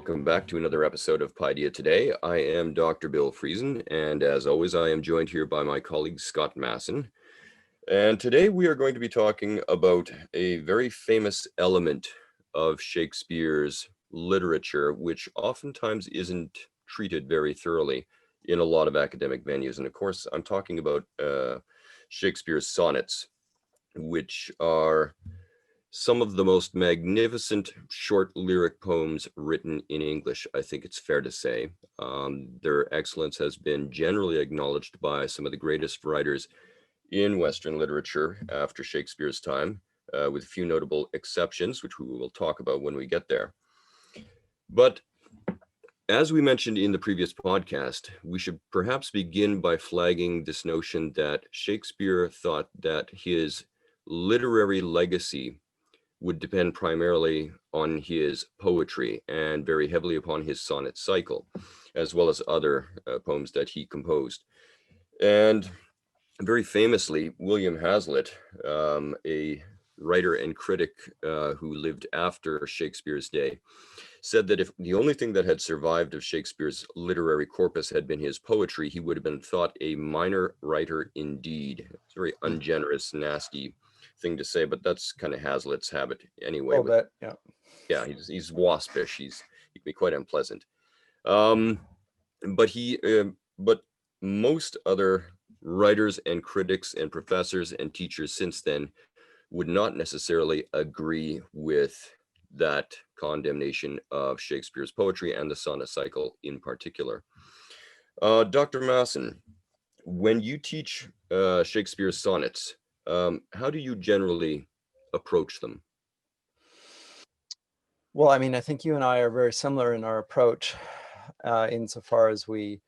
welcome back to another episode of Paideia Today. I am Dr. Bill Friesen, and as always, I am joined here by my colleague Scott Masson. And today we are going to be talking about a very famous element of Shakespeare's literature, which oftentimes isn't treated very thoroughly in a lot of academic venues. And of course, I'm talking about Shakespeare's sonnets, which are some of the most magnificent short lyric poems written in English, I think it's fair to say. Their excellence has been generally acknowledged by some of the greatest writers in Western literature after Shakespeare's time, with a few notable exceptions, which we will talk about when we get there. But as we mentioned in the previous podcast, we should perhaps begin by flagging this notion that Shakespeare thought that his literary legacy would depend primarily on his poetry and very heavily upon his sonnet cycle, as well as other poems that he composed. And very famously, William Hazlitt, a writer and critic who lived after Shakespeare's day, said that if the only thing that had survived of Shakespeare's literary corpus had been his poetry, he would have been thought a minor writer indeed. It's a very ungenerous, nasty thing to say, but that's kind of Hazlitt's habit anyway. Yeah, he's waspish. He can be quite unpleasant. But most other writers and critics and professors and teachers since then would not necessarily agree with that condemnation of Shakespeare's poetry and the sonnet cycle in particular. Dr. Masson, when you teach Shakespeare's sonnets, how do you generally approach them? Well, I mean, I think you and I are very similar in our approach insofar as we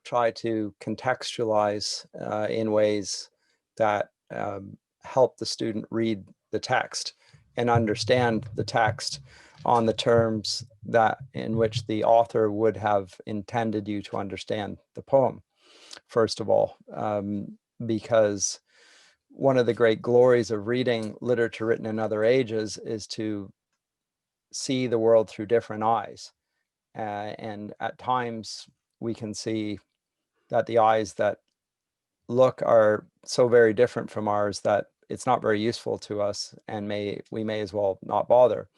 try to contextualize in ways that help the student read the text and understand the text on the terms that in which the author would have intended you to understand the poem, first of all, because one of the great glories of reading literature written in other ages is to see the world through different eyes. And at times we can see that the eyes that look are so very different from ours that it's not very useful to us, and we may as well not bother.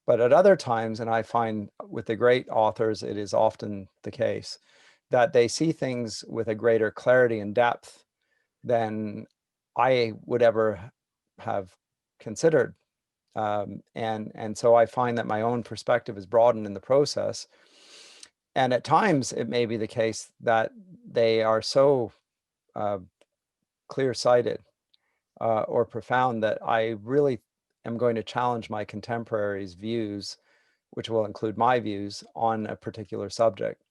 But at other times, and I find with the great authors, it is often the case that they see things with a greater clarity and depth than I would ever have considered. And so I find that my own perspective is broadened in the process. And at times it may be the case that they are so clear-sighted or profound that I really am going to challenge my contemporaries' views, which will include my views on a particular subject.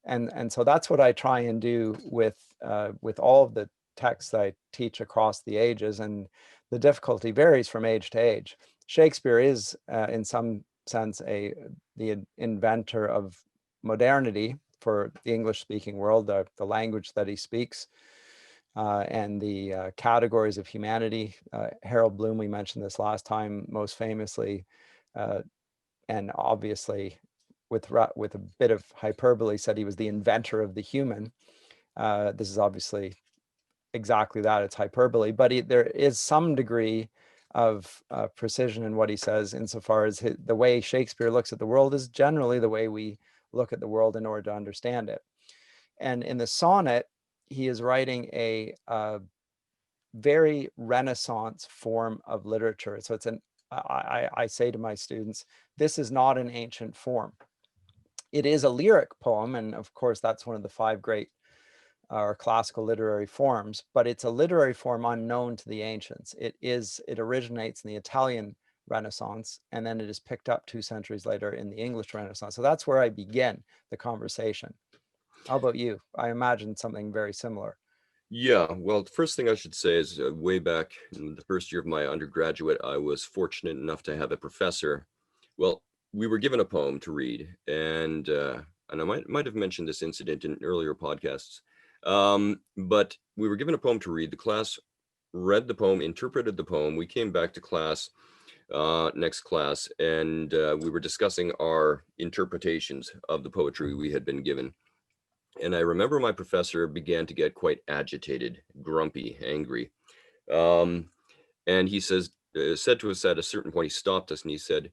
And so that's what I try and do with all of the texts I teach across the ages, and the difficulty varies from age to age. Shakespeare is, in some sense, the inventor of modernity for the English-speaking world, the language that he speaks, and the categories of humanity. Harold Bloom, we mentioned this last time, most famously, and obviously with a bit of hyperbole, said he was the inventor of the human. This is obviously exactly that, it's hyperbole, but there is some degree of precision in what he says, insofar as the way Shakespeare looks at the world is generally the way we look at the world in order to understand it. And in the sonnet, he is writing a very Renaissance form of literature. So I say to my students, this is not an ancient form. It is a lyric poem, and of course that's one of the five great or classical literary forms, but it's a literary form unknown to the ancients. It originates in the Italian Renaissance, and then it is picked up 2 centuries later in the English Renaissance. So that's where I begin the conversation. How about you? I imagine something very similar. Yeah, well, the first thing I should say is way back in the first year of my undergraduate, I was fortunate enough to have a professor. Well, we were given a poem to read, and I might have mentioned this incident in earlier podcasts. But we were given a poem to read. The class read the poem, interpreted the poem. We came back to class next class, and we were discussing our interpretations of the poetry we had been given. And I remember my professor began to get quite agitated, grumpy, angry. Um, and he said to us at a certain point, he stopped us and he said,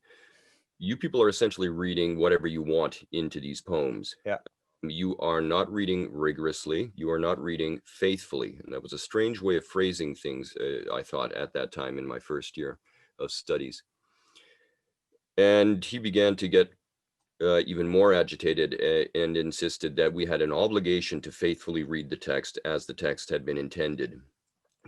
"You people are essentially reading whatever you want into these poems. Yeah. You are not reading rigorously. You are not reading faithfully." And that was a strange way of phrasing things, I thought, at that time in my first year of studies. And he began to get even more agitated and insisted that we had an obligation to faithfully read the text as the text had been intended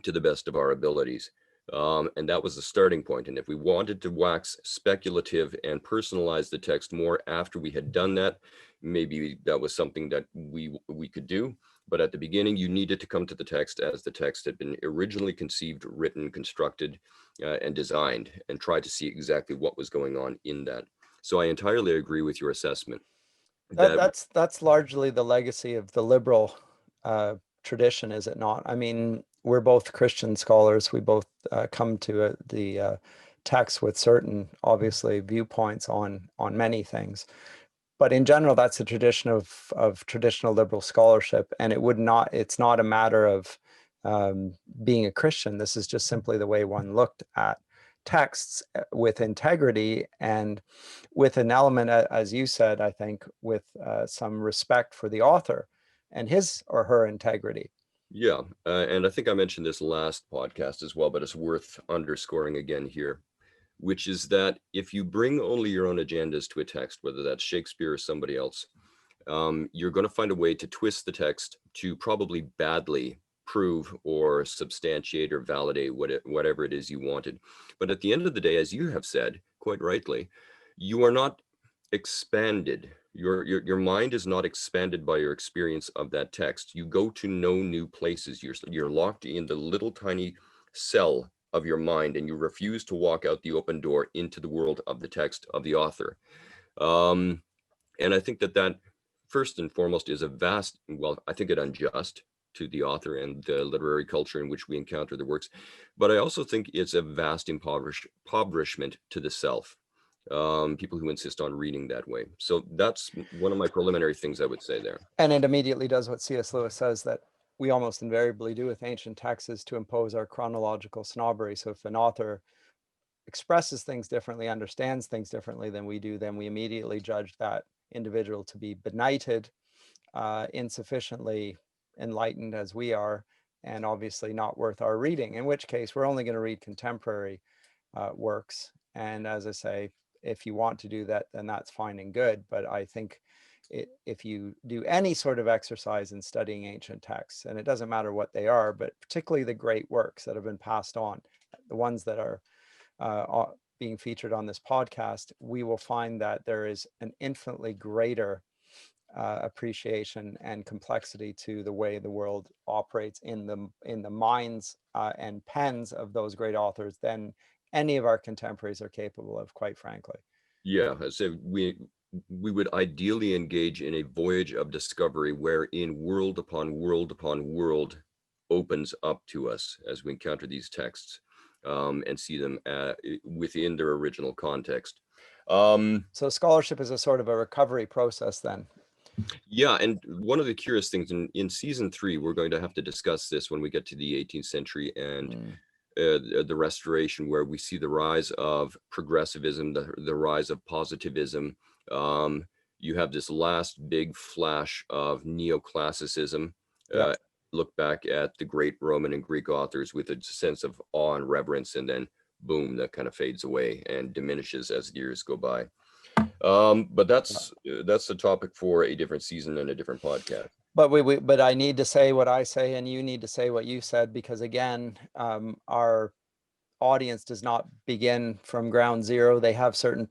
to the best of our abilities. And that was the starting point. And if we wanted to wax speculative and personalize the text more after we had done that, maybe that was something that we could do. But at the beginning, you needed to come to the text as the text had been originally conceived, written, constructed, and designed, and try to see exactly what was going on in that. So I entirely agree with your assessment That that, that's largely the legacy of the liberal tradition, is it not? I mean, we're both Christian scholars. We both come to the text with certain, obviously, viewpoints on many things. But in general, that's the tradition of traditional liberal scholarship, and it's not a matter of being a Christian. This is just simply the way one looked at texts with integrity and with an element, as you said, I think, with some respect for the author and his or her integrity. yeah. And I think I mentioned this last podcast as well, but it's worth underscoring again here, which is that if you bring only your own agendas to a text, whether that's Shakespeare or somebody else, you're going to find a way to twist the text to probably badly prove or substantiate or validate whatever it is you wanted. But at the end of the day, as you have said quite rightly, you are not expanded. Your mind is not expanded by your experience of that text. You go to no new places. You're locked in the little tiny cell of your mind, and you refuse to walk out the open door into the world of the text of the author. Um, and I think that first and foremost is well, I think it unjust to the author and the literary culture in which we encounter the works. But I also think it's a vast impoverishment to the self. People who insist on reading that way. So that's one of my preliminary things I would say there. And it immediately does what C.S. Lewis says that we almost invariably do with ancient texts, is to impose our chronological snobbery. So if an author expresses things differently, understands things differently than we do, then we immediately judge that individual to be benighted, insufficiently enlightened as we are, and obviously not worth our reading, in which case we're only going to read contemporary works. And as I say, if you want to do that, then that's fine and good. But I think if you do any sort of exercise in studying ancient texts, and it doesn't matter what they are, but particularly the great works that have been passed on, the ones that are being featured on this podcast, we will find that there is an infinitely greater appreciation and complexity to the way the world operates in the minds and pens of those great authors than any of our contemporaries are capable of, quite frankly. Yeah, I say we would ideally engage in a voyage of discovery wherein world upon world upon world opens up to us as we encounter these texts, and see them within their original context. Um, So scholarship is a sort of a recovery process then. yeah, and one of the curious things in season 3, we're going to have to discuss this when we get to the 18th century and Mm. the Restoration, where we see the rise of progressivism, the rise of positivism. Um, you have this last big flash of neoclassicism. Yeah. Uh, look back at the great Roman and Greek authors with a sense of awe and reverence, and then boom, that kind of fades away and diminishes as the years go by. But that's the topic for a different season and a different podcast. But I need to say what I say, and you need to say what you said, because again, our audience does not begin from ground zero. They have certain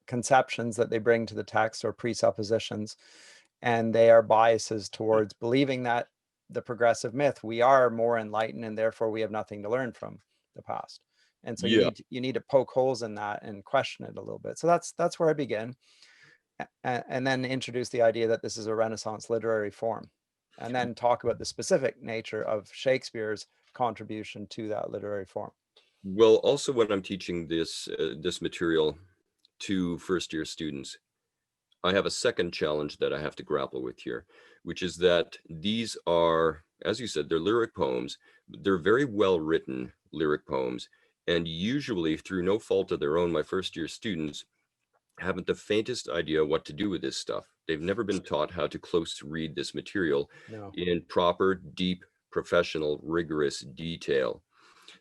conceptions that they bring to the text, or presuppositions, and they are biases towards believing that the progressive myth, we are more enlightened and therefore we have nothing to learn from the past. And so Yeah. you need to poke holes in that and question it a little bit. So that's where I begin, and then introduce the idea that this is a Renaissance literary form, and then talk about the specific nature of Shakespeare's contribution to that literary form. Well, also when I'm teaching this material to first-year students, I have a second challenge that I have to grapple with here, which is that these are, as you said, they're lyric poems. They're very well written lyric poems, and usually through no fault of their own, my first-year students haven't the faintest idea what to do with this stuff. They've never been taught how to close read this material No. in proper, deep, professional, rigorous detail.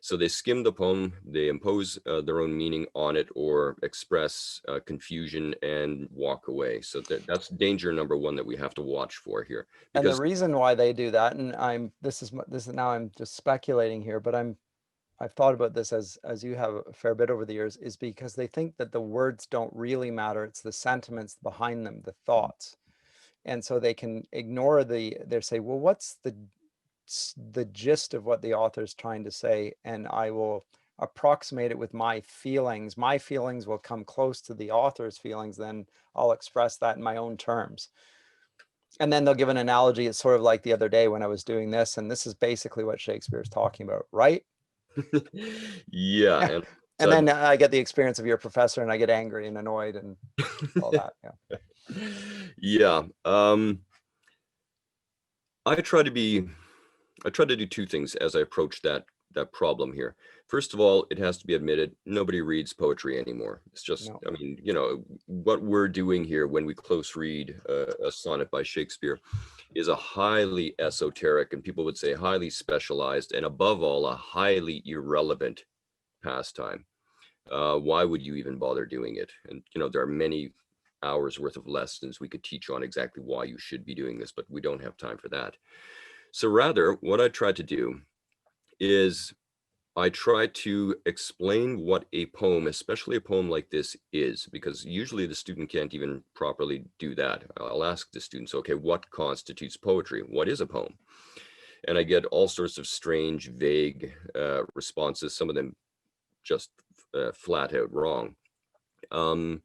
So they skim the poem, they impose their own meaning on it or express confusion and walk away. So that's danger number one that we have to watch for here. And the Because reason why they do that, and this is now I'm just speculating here, but I've thought about this as you have a fair bit over the years, is because they think that the words don't really matter. It's the sentiments behind them, the thoughts. And so they can ignore they say, well, what's the gist of what the author's trying to say? And I will approximate it with my feelings. My feelings will come close to the author's feelings, then I'll express that in my own terms. And then they'll give an analogy. It's sort of like the other day when I was doing this, and this is basically what Shakespeare's talking about, right? yeah, Yeah. and And I've then I get the experience of your professor and I get angry and annoyed and all that. Yeah. yeah, I try to be I try to do two things as I approach that problem here. First of all, it has to be admitted, nobody reads poetry anymore. It's just, No. I mean, what we're doing here when we close read a sonnet by Shakespeare is a highly esoteric, and people would say highly specialized, and above all, a highly irrelevant pastime. Why would you even bother doing it? And there are many hours worth of lessons we could teach on exactly why you should be doing this, but we don't have time for that. So rather, what I try to do is I try to explain what a poem, especially a poem like this, is, because usually the student can't even properly do that. I'll ask the students, okay, what constitutes poetry? What is a poem? And I get all sorts of strange, vague responses, some of them just flat out wrong. Um,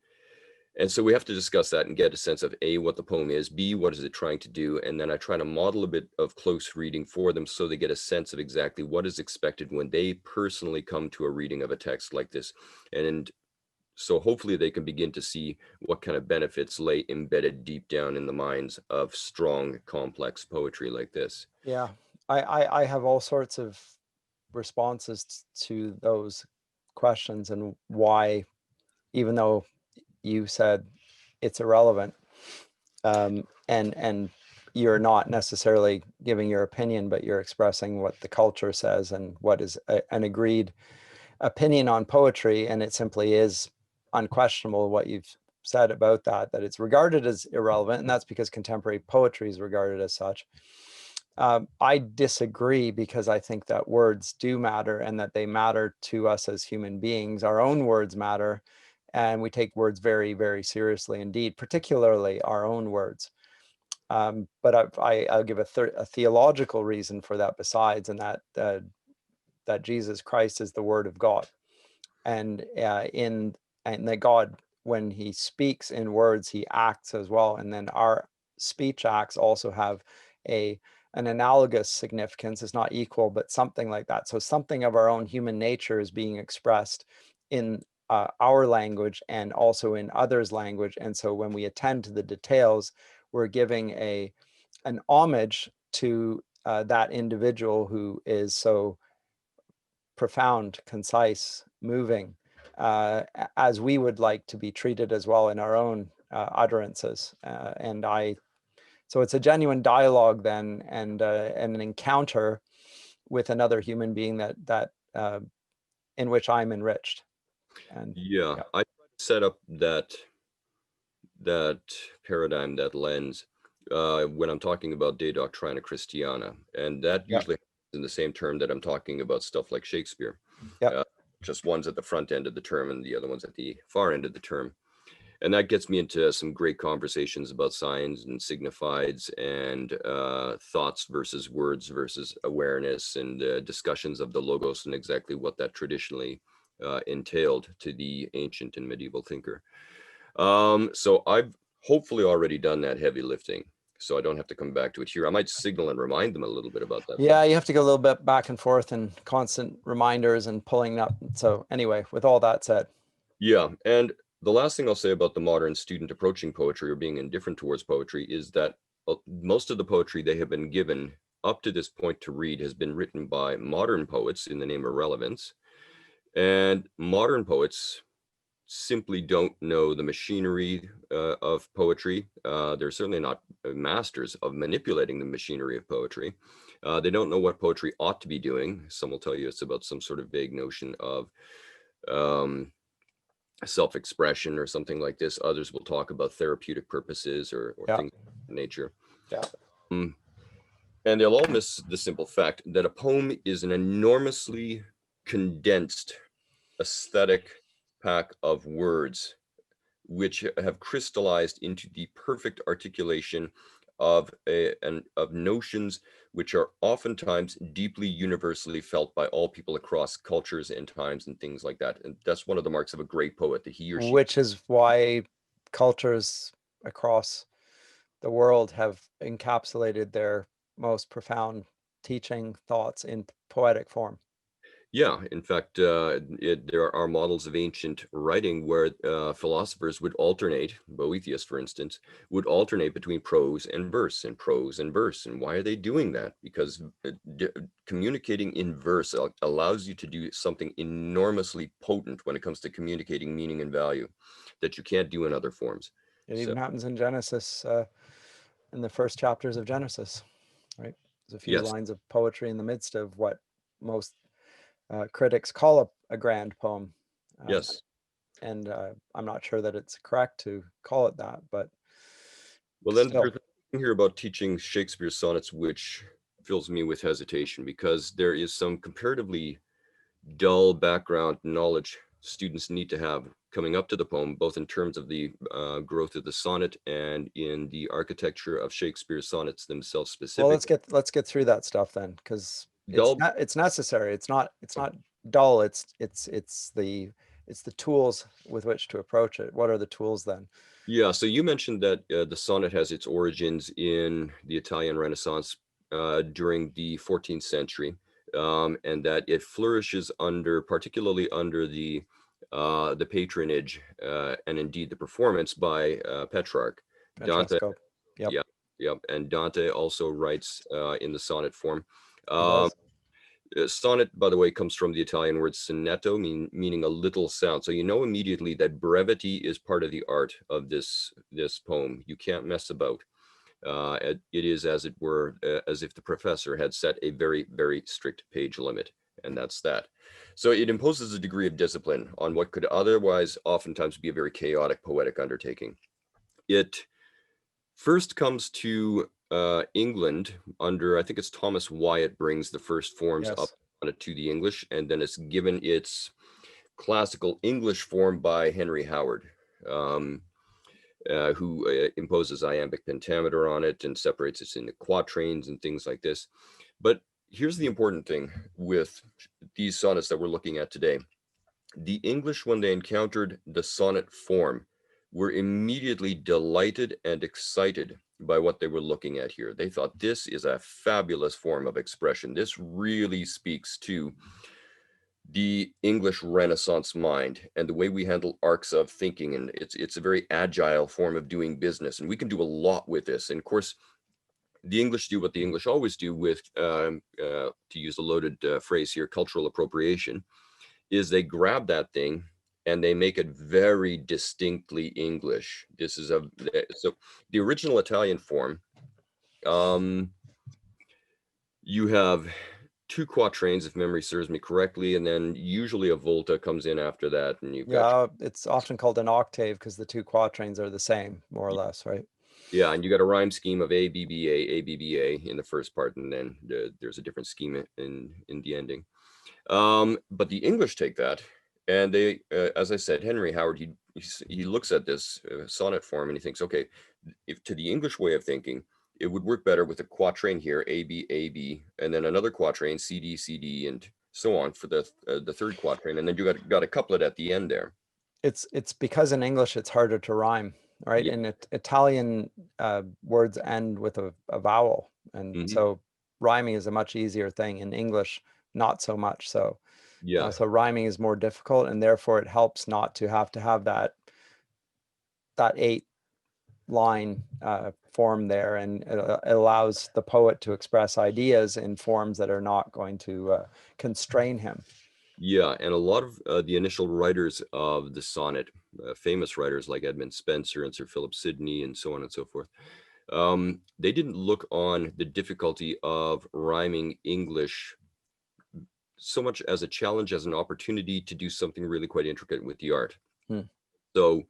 And so we have to discuss that and get a sense of A, what the poem is, B, what is it trying to do? And then I try to model a bit of close reading for them so they get a sense of exactly what is expected when they personally come to a reading of a text like this. And so hopefully they can begin to see what kind of benefits lay embedded deep down in the minds of strong, complex poetry like this. Yeah. I have all sorts of responses to those questions and why, even though you said it's irrelevant, and you're not necessarily giving your opinion, but you're expressing what the culture says and what is an agreed opinion on poetry, and it simply is unquestionable what you've said about that it's regarded as irrelevant, and that's because contemporary poetry is regarded as such. I disagree because I think that words do matter and that they matter to us as human beings. Our own words matter, and we take words very, very seriously indeed, particularly our own words. But I'll give a theological reason for that besides, and that Jesus Christ is the Word of God, and and that God, when He speaks in words, He acts as well, and then our speech acts also have a an analogous significance. It's not equal, but something like that. So something of our own human nature is being expressed in our language and also in others' language. And so when we attend to the details, we're giving an homage to that individual who is so profound, concise, moving, as we would like to be treated as well in our own utterances. So it's a genuine dialogue then, and an encounter with another human being that in which I'm enriched. And Yeah, yeah, I try to set up that paradigm, that lens, when I'm talking about De Doctrina Christiana, and that yeah, usually happens in the same term that I'm talking about stuff like Shakespeare. yeah, Uh, just one's at the front end of the term and the other one's at the far end of the term. And that gets me into some great conversations about signs and signifieds and thoughts versus words versus awareness, and discussions of the logos and exactly what that traditionally entailed to the ancient and medieval thinker. So I've hopefully already done that heavy lifting. so I don't have to come back to it here. I might signal and remind them a little bit about that. Yeah, you have to go a little bit back and forth and constant reminders and pulling up. So anyway, with all that said. Yeah, and the last thing I'll say about the modern student approaching poetry or being indifferent towards poetry is that most of the poetry they have been given up to this point to read has been written by modern poets in the name of relevance. And modern poets simply don't know the machinery of poetry. They're certainly not masters of manipulating the machinery of poetry. They don't know what poetry ought to be doing. Some will tell you it's about some sort of vague notion of um, self-expression or something like this. Others will talk about therapeutic purposes or Yeah. things of that nature. Yeah. Um, and they'll all miss the simple fact that a poem is an enormously condensed aesthetic pack of words which have crystallized into the perfect articulation of notions which are oftentimes deeply universally felt by all people across cultures and times and things like that. And that's one of the marks of a great poet, that he or she. Which is why cultures across the world have encapsulated their most profound teaching thoughts in poetic form. Yeah, in fact, there are models of ancient writing where philosophers would alternate, Boethius, for instance, would alternate between prose and verse and prose and verse. And why are they doing that? Because communicating in verse allows you to do something enormously potent when it comes to communicating meaning and value that you can't do in other forms. It So, even happens in Genesis, in the first chapters of Genesis, right? There's a few yes, lines of poetry in the midst of what most critics call a grand poem. Uh, yes. and I'm not sure that it's correct to call it that, but Well, then still. there's something here about teaching Shakespeare's sonnets, which fills me with hesitation because there is some comparatively dull background knowledge students need to have coming up to the poem, both in terms of the growth of the sonnet and in the architecture of Shakespeare's sonnets themselves Well, specifically. let's get through that stuff then, because Dull, it's necessary. It's not dull. It's the tools with which to approach it. What are the tools then? yeah. So you mentioned that the sonnet has its origins in the Italian Renaissance during the 14th century, and that it flourishes under, particularly under the patronage and indeed the performance by Petrarch. Dante. Francesco. Yep, Yeah, yep. And Dante also writes in the sonnet form. he Um, does. sonnet, by the way, comes from the Italian word sonetto, meaning a little sound. So you know immediately that brevity is part of the art of this poem. You can't mess about. It is, as it were, as if the professor had set a very, very strict page limit, and that's that. So it imposes a degree of discipline on what could otherwise oftentimes be a very chaotic poetic undertaking. It first comes to England under, I think it's Thomas Wyatt brings the first forms up Yes. on it to the English, and then it's given its classical English form by Henry Howard, um, who imposes iambic pentameter on it and separates it into quatrains and things like this. But here's the important thing with these sonnets that we're looking at today. The English, when they encountered the sonnet form, were immediately delighted and excited by what they were looking at here. They thought this is a fabulous form of expression. This really speaks to the English Renaissance mind and the way we handle arcs of thinking. And it's a very agile form of doing business. And we can do a lot with this. And of course, the English do what the English always do with, to use a loaded phrase here, cultural appropriation, is they grab that thing and they make it very distinctly English. This is so the original Italian form. Um, you have two quatrains, if memory serves me correctly, and then usually a volta comes in after that, and you've got Yeah, it's often called an octave because the two quatrains are the same, more or less, right? yeah, and you got a rhyme scheme of A B B A A B B A in the first part, and then there's a different scheme in the ending. But the English take that, and they, as I said, Henry Howard, he looks at this sonnet form and he thinks, okay, if to the English way of thinking, it would work better with a quatrain here, A B A B, and then another quatrain, C D C D, and so on for the third quatrain, and then you got a couplet at the end there. It's because in English it's harder to rhyme. right? Yeah. In Italian, words end with a vowel, and Hmm. so rhyming is a much easier thing. In English, not so much so. Yeah. So rhyming is more difficult, and therefore it helps not to have that 8-line form there, and it allows the poet to express ideas in forms that are not going to constrain him. Yeah, and a lot of the initial writers of the sonnet, famous writers like Edmund Spenser and Sir Philip Sidney and so on and so forth, they didn't look on the difficulty of rhyming English so much as a challenge, as an opportunity to do something really quite intricate with the art. Hmm. So,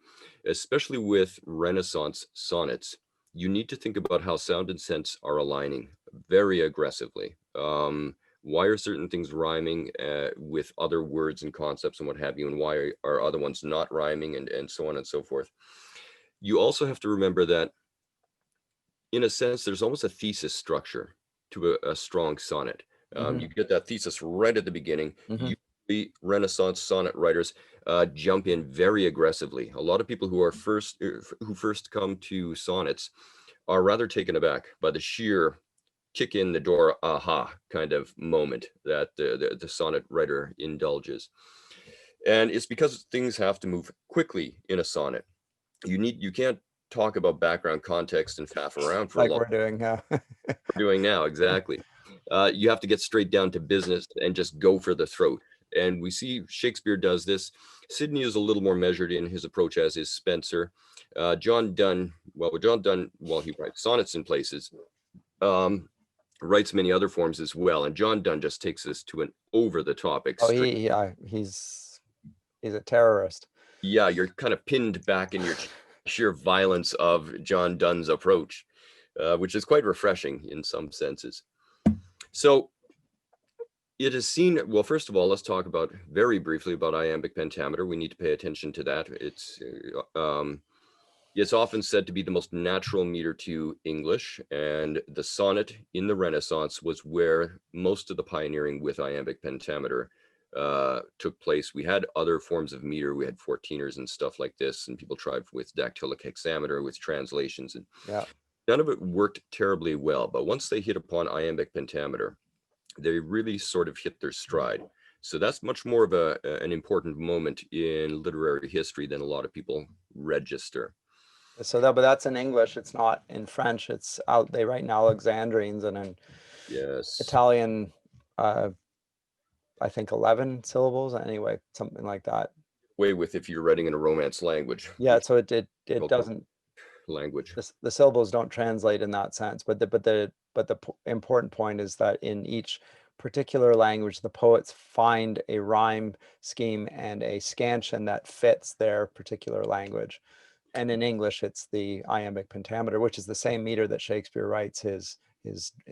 especially with Renaissance sonnets, you need to think about how sound and sense are aligning very aggressively. Why are certain things rhyming with other words and concepts and what have you, and why are other ones not rhyming, and so on and so forth. You also have to remember that, in a sense, there's almost a thesis structure to a strong sonnet. Hmm. You get that thesis right at the beginning. Hmm. Usually, Renaissance sonnet writers jump in very aggressively. A lot of people who first come to sonnets are rather taken aback by the sheer kick in the door, aha kind of moment that the sonnet writer indulges. And it's because things have to move quickly in a sonnet. You can't talk about background context and faff around for a Like long we're doing. we're doing now, exactly. You have to get straight down to business and just go for the throat. And we see Shakespeare does this. Sidney is a little more measured in his approach, as is Spenser. John Donne, while he writes sonnets in places, um, writes many other forms as well. And John Donne just takes this to an over-the-top Oh, extreme. he's a terrorist. Yeah, you're kind of pinned back in your sheer violence of John Donne's approach, which is quite refreshing in some senses. So it is seen, well, first of all, let's talk about very briefly about iambic pentameter. We need to pay attention to that. It's often said to be the most natural meter to English, and the sonnet in the Renaissance was where most of the pioneering with iambic pentameter took place. We had other forms of meter. We had 14ers and stuff like this, and people tried with dactylic hexameter with translations, and Yeah. none of it worked terribly well. But once they hit upon iambic pentameter, they really sort of hit their stride. So that's much more of an important moment in literary history than a lot of people register. But that's in English. It's not in French. It's out. They write in Alexandrines, and in Yes. Italian, uh, I think 11 syllables. Anyway, something like that. Way with if you're writing in a Romance language, Yeah. which So it is doesn't. language. The syllables don't translate in that sense. But the important point is that in each particular language, the poets find a rhyme scheme and a scansion that fits their particular language. And in English, it's the iambic pentameter, which is the same meter that Shakespeare writes his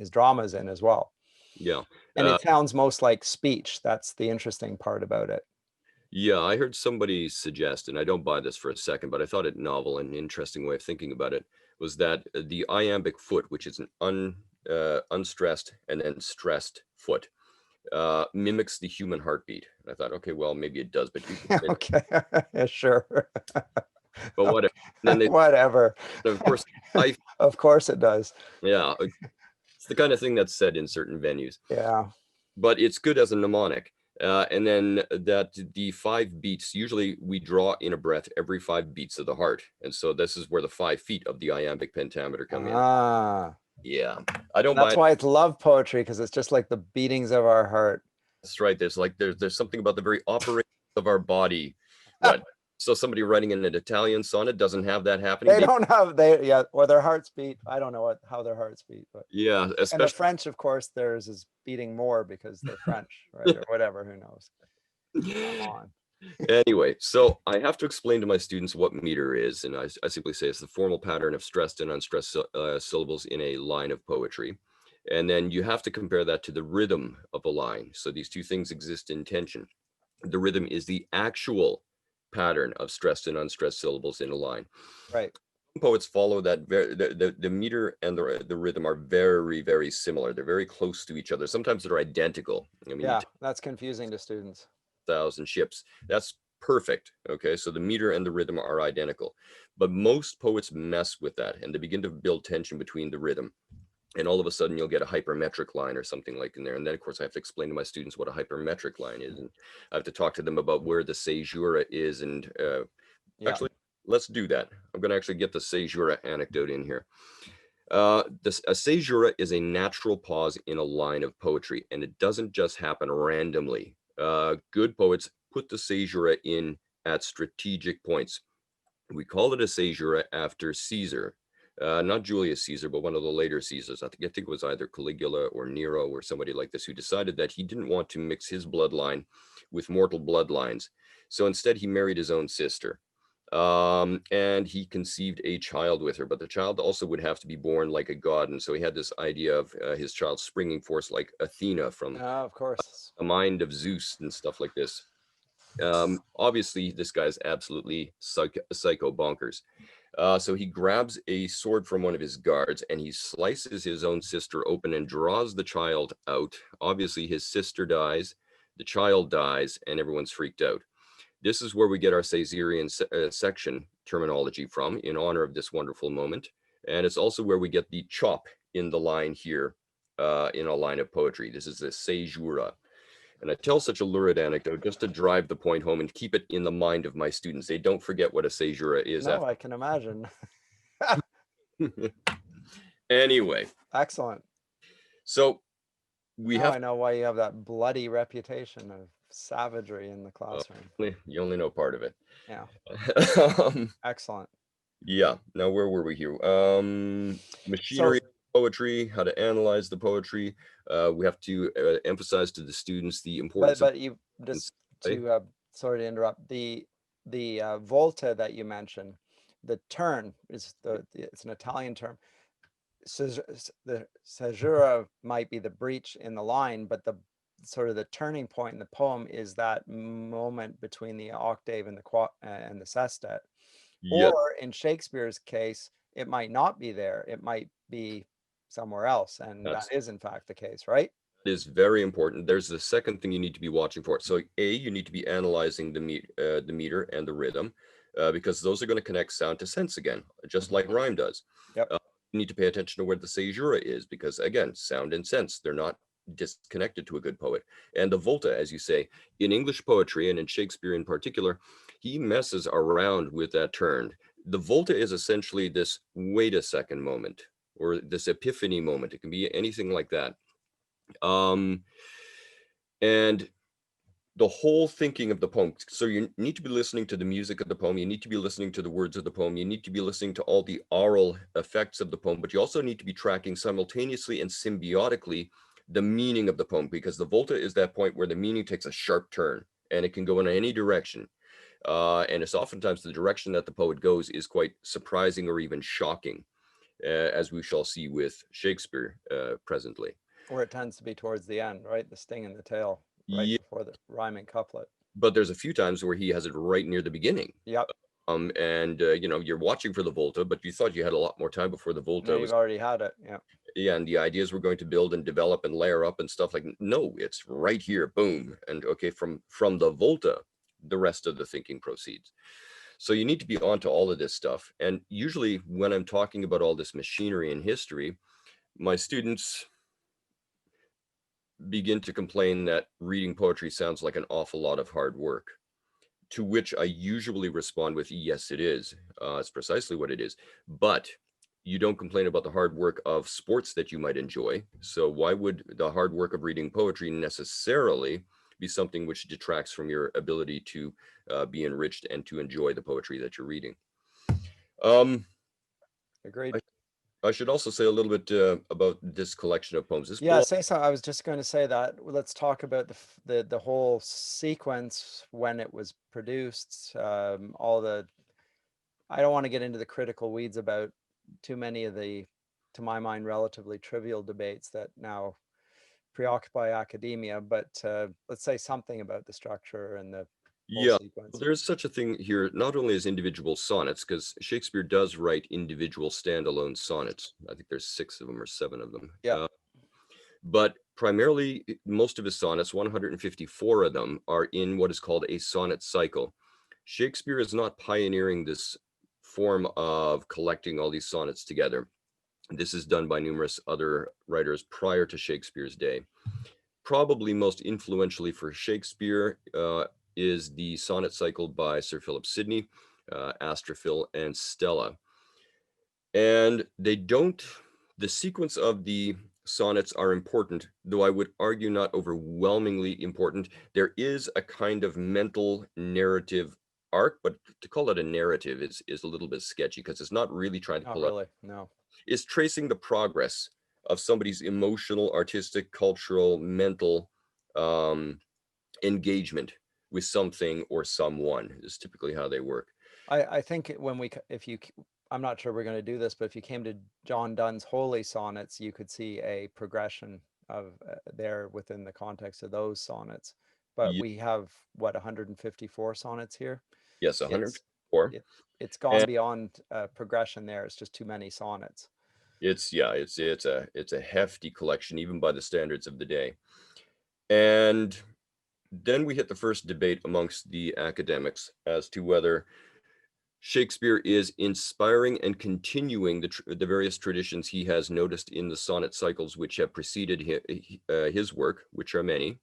dramas in as well. Yeah. And it sounds most like speech. That's the interesting part about it. Yeah, I heard somebody suggest, and I don't buy this for a second, but I thought it novel and interesting way of thinking about it, was that the iambic foot, which is an unstressed and then stressed foot, mimics the human heartbeat. And I thought, okay, well, maybe it does, but who can say that? Okay, yeah, sure. But whatever. And then they, Whatever. of course, I, Of course it does. yeah, it's the kind of thing that's said in certain venues, Yeah. but it's good as a mnemonic. And then that the 5 beats, usually we draw in a breath every 5 beats of the heart. And so this is where the 5 feet of the iambic pentameter come in. Ah. Yeah, I don't buy That's it. why it's love poetry, because it's just like the beatings of our heart. That's right. There's something about the very operations of our body. What? So somebody writing in an Italian sonnet doesn't have that happening. They don't have yeah, or their hearts beat. I don't know how their hearts beat, but Yeah, and the especially. French, of course, theirs is beating more because they're French, right? Or whatever, who knows? Come on. Anyway, so I have to explain to my students what meter is, and I simply say it's the formal pattern of stressed and unstressed syllables in a line of poetry. And then you have to compare that to the rhythm of a line. So these two things exist in tension. The rhythm is the actual pattern of stressed and unstressed syllables in a line. Right. Poets follow that. The meter and the rhythm are very, very similar. They're very close to each other. Sometimes they're identical. I mean, you Yeah, take that's confusing to students. 1,000 ships. That's perfect. Okay, so the meter and the rhythm are identical, but most poets mess with that and they begin to build tension between the rhythm, and all of a sudden you'll get a hypermetric line or something like in there. And then of course I have to explain to my students what a hypermetric line is, and I have to talk to them about where the caesura is. And Yeah. actually, let's do that. I'm going to actually get the caesura anecdote in here. A caesura is a natural pause in a line of poetry, and it doesn't just happen randomly. Good poets put the caesura in at strategic points. We call it a caesura after Caesar, not Julius Caesar, but one of the later Caesars. I think it was either Caligula or Nero or somebody like this, who decided that he didn't want to mix his bloodline with mortal bloodlines. So instead, he married his own sister. And he conceived a child with her, but the child also would have to be born like a god. And so he had this idea of his child springing forth like Athena from Of course. the mind of Zeus and stuff like this. Obviously, this guy's absolutely psycho bonkers. So he grabs a sword from one of his guards and he slices his own sister open and draws the child out. Obviously, his sister dies, the child dies, and everyone's freaked out. This is where we get our Caesarean section terminology from in honor of this wonderful moment. And it's also where we get the chop in the line here in a line of poetry. This is the caesura. And I tell such a lurid anecdote just to drive the point home and keep it in the mind of my students. They don't forget what a caesura is No, I can imagine. after. Anyway, Excellent. so we Now have, I know why you have that bloody reputation of savagery in the classroom. you only know part of it. Yeah, um, excellent. yeah, now where were we here? So, Machinery, poetry, how to analyze the poetry. We have to emphasize to the students the importance of but you just play. to sorry to interrupt, the volta that you mentioned, the turn is it's an Italian term. The caesura might be the breach in the line, but the sort of the turning point in the poem is that moment between the octave and the sestet. Yes, Or in Shakespeare's case, it might not be there. It might be somewhere else, and that that's is in fact the case, right? is very important. There's the second thing you need to be watching for. So you need to be analyzing the meter and the rhythm, because those are going to connect sound to sense again, just like rhyme does. Yep. You need to pay attention to where the caesura is, because again, sound and sense, they're not disconnected to a good poet. And the volta, as you say, in English poetry and in Shakespeare in particular, he messes around with that turn. The volta is essentially this wait a second moment, or this epiphany moment. It can be anything like that. Um, and the whole thinking of the poem. So you need to be listening to the music of the poem. You need to be listening to the words of the poem. You need to be listening to all the oral effects of the poem, but you also need to be tracking simultaneously and symbiotically the meaning of the poem, because the volta is that point where the meaning takes a sharp turn and it can go in any direction. And it's oftentimes the direction that the poet goes is quite surprising or even shocking, as we shall see with Shakespeare presently. Where it tends to be towards the end, right? The sting in the tail, right Yeah, before the rhyming couplet. but there's a few times where he has it right near the beginning. Yep. And you're watching for the volta, but you thought you had a lot more time before the No, volta you've was. already had it. Yeah. Yeah, and the ideas were going to build and develop and layer up and stuff. Like, no, it's right here, boom. And okay, from the volta, the rest of the thinking proceeds. So you need to be on to all of this stuff. And usually when I'm talking about all this machinery and history, my students begin to complain that reading poetry sounds like an awful lot of hard work. To which I usually respond with, yes, it is. It's precisely what it is. But you don't complain about the hard work of sports that you might enjoy. So why would the hard work of reading poetry necessarily be something which detracts from your ability to be enriched and to enjoy the poetry that you're reading? Um, Agreed. I should also say a little bit about this collection of poems. This Yeah, belongs. say so. I was just going to say that. Let's talk about the whole sequence when it was produced. All the I don't want to get into the critical weeds about too many of the, to my mind, relatively trivial debates that now preoccupy academia, but let's say something about the structure and the whole Yeah, sequence. there's such a thing here, not only as individual sonnets, because Shakespeare does write individual standalone sonnets. I think there's 6 of them or 7 of them. Yeah. But primarily, most of his sonnets, 154 of them, are in what is called a sonnet cycle. Shakespeare is not pioneering this form of collecting all these sonnets together. This is done by numerous other writers prior to Shakespeare's day. Probably most influentially for Shakespeare is the sonnet cycle by Sir Philip Sidney, Astrophil, and Stella. And the sequence of the sonnets are important, though I would argue not overwhelmingly important. There is a kind of mental narrative arc, but to call it a narrative is a little bit sketchy because it's not really trying to Not pull out, really, no. it's tracing the progress of somebody's emotional, artistic, cultural, mental um, engagement with something or someone is typically how they work. I think when if you, I'm not sure we're going to do this, but if you came to John Donne's Holy Sonnets, you could see a progression of there within the context of those sonnets. But Ye- we have what, 154 sonnets here. Yes, It's 104. it it's gone And beyond progression there. It's just too many sonnets. it's a hefty collection, even by the standards of the day. And then we hit the first debate amongst the academics as to whether Shakespeare is inspiring and continuing the various traditions he has noticed in the sonnet cycles which have preceded his work, which are many,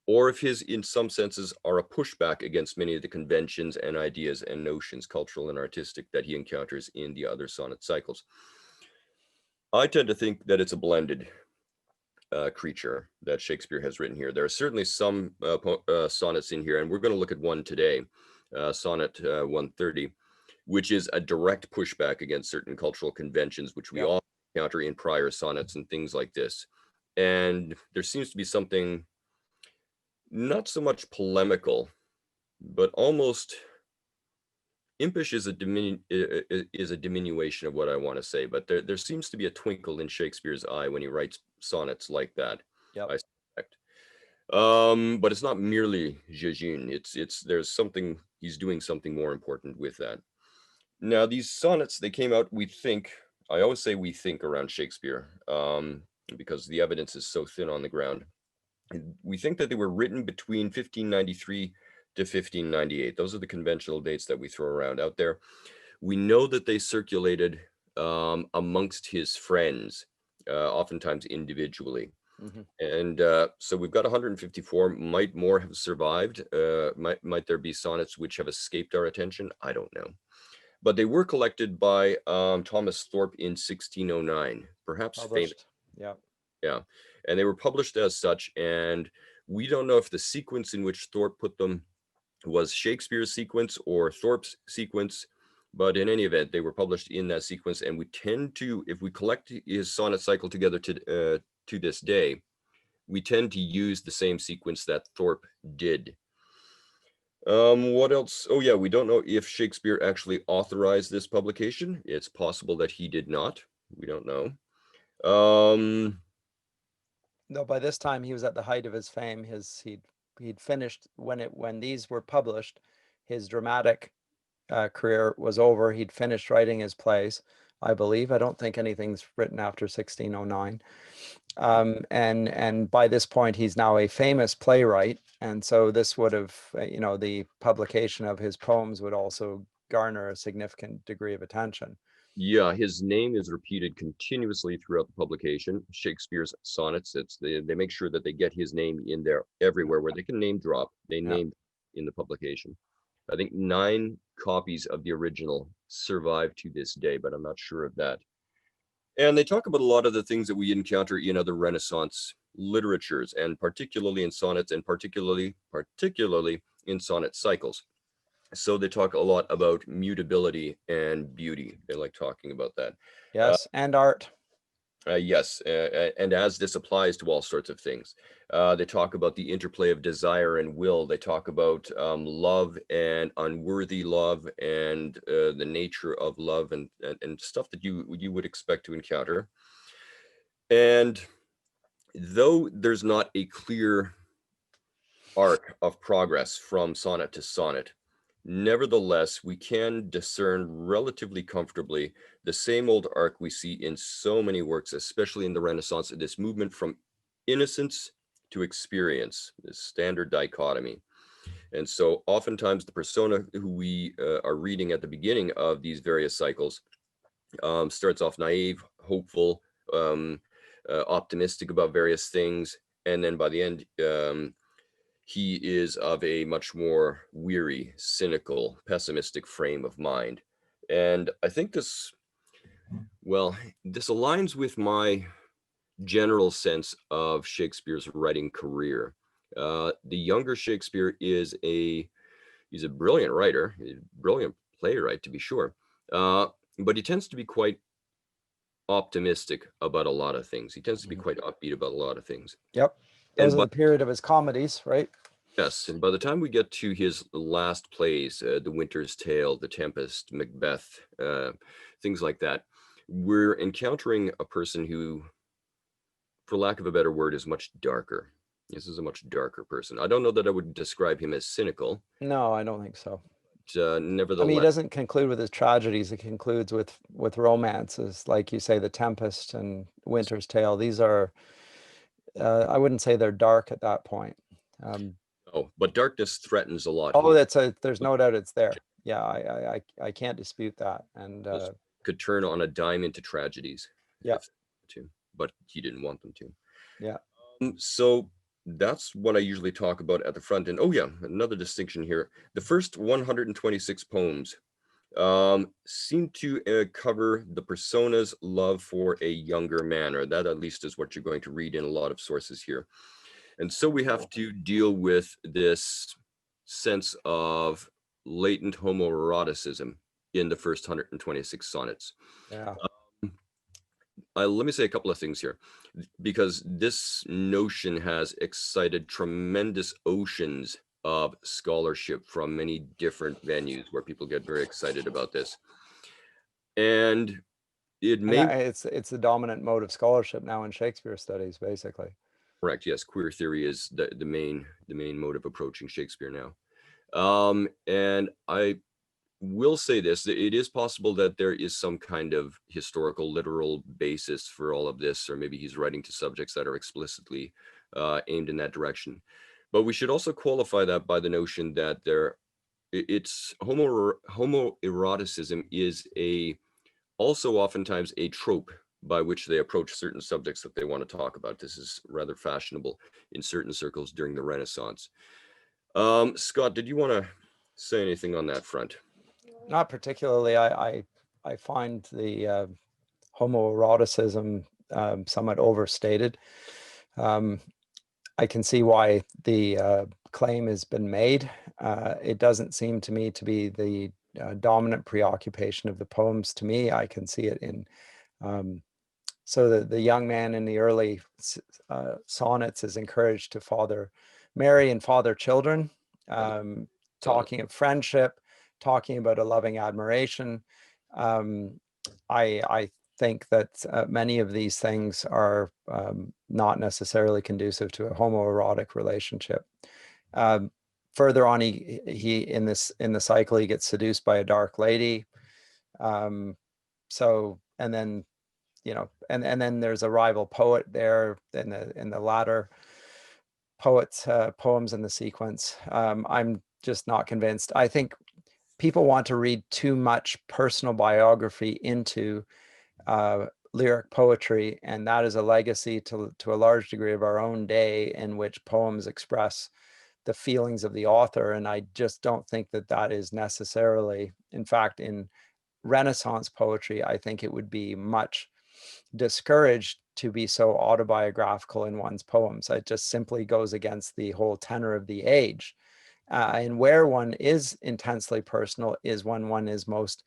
or if his, in some senses, are a pushback against many of the conventions and ideas and notions, cultural and artistic, that he encounters in the other sonnet cycles. I tend to think that it's a blended creature that Shakespeare has written here. There are certainly some sonnets in here, and we're going to look at one today, Sonnet 130, which is a direct pushback against certain cultural conventions, which we Yep. all encounter in prior sonnets and things like this. And there seems to be something not so much polemical, but almost impish is a diminution of what I want to say. But there seems to be a twinkle in Shakespeare's eye when he writes sonnets like that, Yep. I suspect. But it's not merely jejune. There's something, he's doing something more important with that. Now, these sonnets, they came out, we think, I always say we think around Shakespeare, because the evidence is so thin on the ground. We think that they were written between 1593 to 1598. Those are the conventional dates that we throw around out there. We know that they circulated amongst his friends, oftentimes individually. Hmm. And so we've got 154. Might more have survived? Might there be sonnets which have escaped our attention? I don't know. But they were collected by Thomas Thorpe in 1609, perhaps famous. Published. Yep. Yeah. And they were published as such. And we don't know if the sequence in which Thorpe put them was Shakespeare's sequence or Thorpe's sequence. But in any event, they were published in that sequence. And we tend to, if we collect his sonnet cycle together to this day, we tend to use the same sequence that Thorpe did. What else? Oh yeah, we don't know if Shakespeare actually authorized this publication. It's possible that he did not. We don't know. Um, No, by this time he was at the height of his fame. He'd finished when these were published. His dramatic career was over. He'd finished writing his plays, I believe. I don't think anything's written after 1609. And by this point, he's now a famous playwright. And so this would have, the publication of his poems would also garner a significant degree of attention. yeah, his name is repeated continuously throughout the publication. Shakespeare's sonnets. They make sure that they get his name in there everywhere where they can name drop. They Yeah. name in the publication. I think 9 copies of the original survive to this day, but I'm not sure of that. And they talk about a lot of the things that we encounter in other Renaissance literatures, and particularly in sonnets, and particularly in sonnet cycles. So they talk a lot about mutability and beauty. They like talking about that. Uh, Yes, and art. yes, and as this applies to all sorts of things, they talk about the interplay of desire and will. They talk about love and unworthy love, and the nature of love, and stuff that you would expect to encounter. And though there's not a clear arc of progress from sonnet to sonnet, nevertheless, we can discern relatively comfortably the same old arc we see in so many works, especially in the Renaissance, this movement from innocence to experience, this standard dichotomy. And so oftentimes the persona who we are reading at the beginning of these various cycles starts off naive, hopeful, optimistic about various things. And then by the end, he is of a much more weary, cynical, pessimistic frame of mind. And I think this, well, this aligns with my general sense of Shakespeare's writing career. The younger Shakespeare he's a brilliant writer, a brilliant playwright to be sure, but he tends to be quite optimistic about a lot of things. He tends to be Mhm. quite upbeat about a lot of things. Yep. Those And are the period of his comedies, right? yes, and by the time we get to his last plays, The Winter's Tale, The Tempest, Macbeth, things like that, we're encountering a person who, for lack of a better word, is much darker. This is a much darker person. I don't know that I would describe him as cynical, No, I don't think so. but I mean, he nevertheless, doesn't conclude with his tragedies. It concludes with romances, like you say, The Tempest and Winter's Tale. These are, I wouldn't say they're dark at that point. Um, oh, but darkness threatens a lot oh, here. there's no doubt it's there. Yeah, I can't dispute that. And Those could turn on a dime into tragedies yeah, if to, but he didn't want them to. yeah, So that's what I usually talk about at the front end. Oh yeah, another distinction here. The first 126 poems seem to cover the persona's love for a younger man, or that at least is what you're going to read in a lot of sources here. And so we have to deal with this sense of latent homoeroticism in the first 126 sonnets. yeah. Let me say a couple of things here, because this notion has excited tremendous oceans of scholarship from many different venues where people get very excited about this. And it And may be it's the dominant mode of scholarship now in Shakespeare studies, basically. correct. Yes, queer theory is the main mode of approaching Shakespeare now. And I will say this, that it is possible that there is some kind of historical literal basis for all of this, or maybe he's writing to subjects that are explicitly aimed in that direction. But we should also qualify that by the notion that it's homoeroticism is also oftentimes a trope by which they approach certain subjects that they want to talk about. This is rather fashionable in certain circles during the Renaissance. Scott, did you want to say anything on that front? Not particularly. I find the homoeroticism somewhat overstated. Um, I can see why the claim has been made. It doesn't seem to me to be the dominant preoccupation of the poems. To me, I can see it in so the young man in the early sonnets is encouraged to marry and father children, Other um, sonnet. talking of friendship, talking about a loving admiration. Um, I think that many of these things are not necessarily conducive to a homoerotic relationship. Um, Further on, he in the cycle he gets seduced by a dark lady. Um, so and then and then there's a rival poet there in the latter poets poems in the sequence. I'm just not convinced. I think people want to read too much personal biography into lyric poetry, and that is a legacy to a large degree of our own day, in which poems express the feelings of the author. And I just don't think that that is necessarily, in fact, in Renaissance poetry, I think it would be much discouraged to be so autobiographical in one's poems. It just simply goes against the whole tenor of the age. And where one is intensely personal is when one is most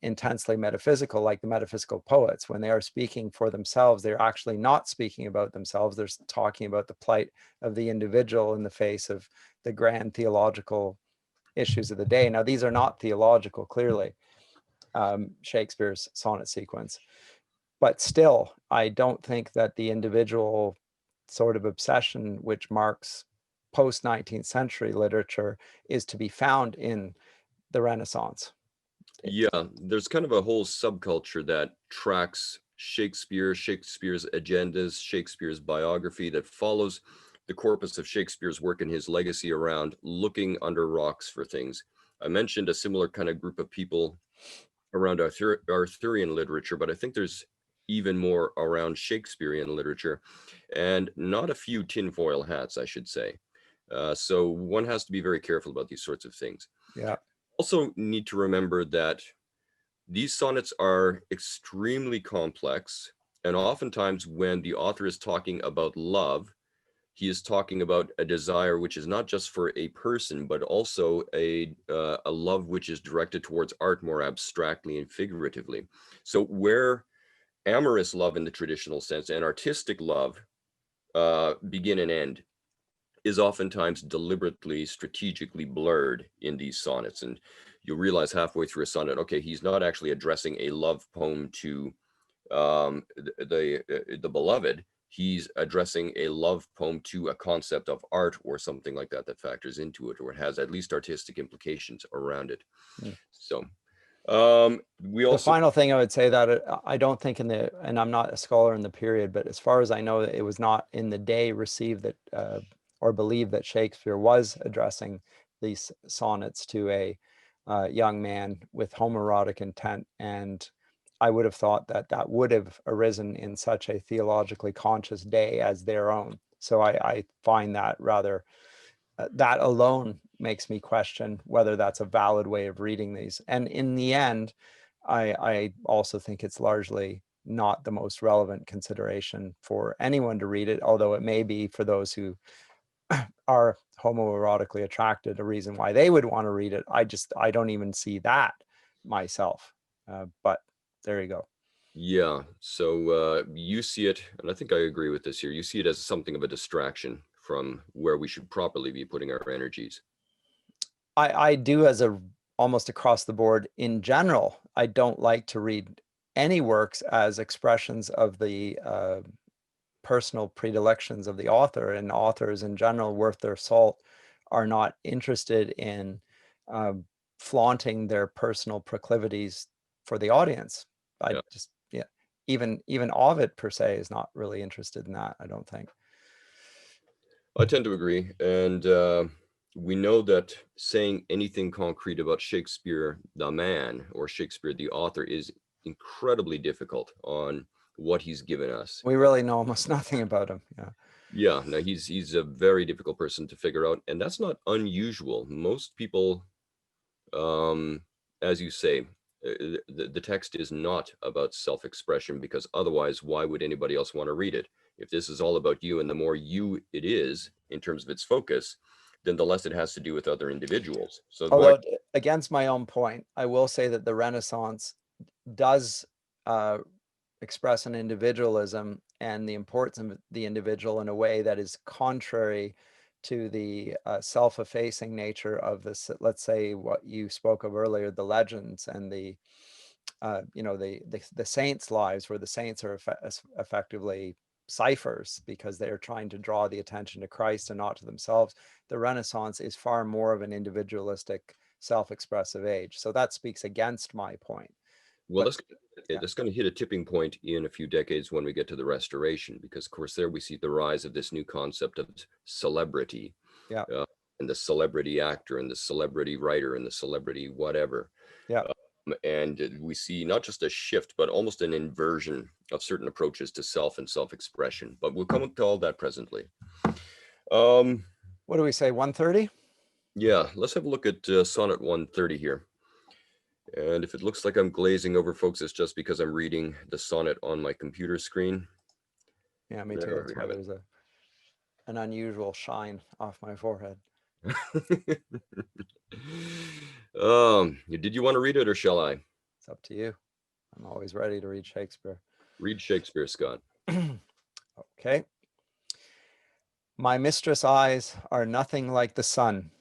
intensely metaphysical, like the metaphysical poets. When they are speaking for themselves, they're actually not speaking about themselves. They're talking about the plight of the individual in the face of the grand theological issues of the day. Now, these are not theological, clearly, Shakespeare's sonnet sequence. But still, I don't think that the individual sort of obsession which marks post 19th century literature is to be found in the Renaissance. Yeah, there's kind of a whole subculture that tracks Shakespeare, Shakespeare's agendas, Shakespeare's biography that follows the corpus of Shakespeare's work and his legacy around looking under rocks for things. I mentioned a similar kind of group of people around Arthurian literature, but I think there's even more around Shakespearean literature, and not a few tinfoil hats, I should say. So one has to be very careful about these sorts of things. Yeah. Also need to remember that these sonnets are extremely complex, and oftentimes when the author is talking about love, he is talking about a desire which is not just for a person, but also a love which is directed towards art more abstractly and figuratively. So where amorous love in the traditional sense and artistic love begin and end is oftentimes deliberately, strategically blurred in these sonnets. And you'll realize halfway through a sonnet, okay, he's not actually addressing a love poem to the beloved. He's addressing a love poem to a concept of art or something like that that factors into it, or it has at least artistic implications around it. Mm. So we The also, final thing I would say that I don't think and I'm not a scholar in the period, but as far as I know, it was not in the day received that or believed that Shakespeare was addressing these sonnets to a young man with homoerotic intent. And I would have thought that that would have arisen in such a theologically conscious day as their own. So I find that rather, that alone makes me question whether that's a valid way of reading these. And in the end, I also think it's largely not the most relevant consideration for anyone to read it, although it may be for those who are homoerotically attracted a reason why they would want to read it. I don't even see that myself. But there you go. yeah. So you see it, and I think I agree with this here. You see it as something of a distraction from where we should properly be putting our energies. I do, as a almost across the board in general. I don't like to read any works as expressions of the personal predilections of the author, and authors in general worth their salt are not interested in uh, flaunting their personal proclivities for the audience. I Yeah, just, yeah, even Ovid per se is not really interested in that, I don't think. I tend to agree. And we know that saying anything concrete about Shakespeare, the man, or Shakespeare, the author, is incredibly difficult on what he's given us. We really know almost nothing about him. Yeah. Yeah, no, he's a very difficult person to figure out, and that's not unusual. Most people, um, as you say, the text is not about self-expression, because otherwise, why would anybody else want to read it? If this is all about you, and the more you it is in terms of its focus, then the less it has to do with other individuals. So why? Although, against my own point, I will say that the Renaissance does uh, express an individualism and the importance of the individual in a way that is contrary to the self-effacing nature of this, let's say, what you spoke of earlier, the legends and the the saints' lives, where the saints are effectively ciphers because they're trying to draw the attention to Christ and not to themselves. The Renaissance is far more of an individualistic, self-expressive age. So that speaks against my point. Well, But yeah, that's going to hit a tipping point in a few decades when we get to the Restoration, because of course there we see the rise of this new concept of celebrity, yeah, uh, and the celebrity actor and the celebrity writer and the celebrity whatever. yeah. And we see not just a shift, but almost an inversion of certain approaches to self and self-expression. But we'll come to all that presently. Um, What do we say, 130? yeah, let's have a look at Sonnet 130 here. And if it looks like I'm glazing over, folks, it's just because I'm reading the sonnet on my computer screen. Yeah, me too. There That's we why have there's an unusual shine off my forehead. it. Did you want to read it, or shall I? It's up to you. I'm always ready to read Shakespeare. Read Shakespeare, Scott. Okay. My mistress' eyes are nothing like the sun.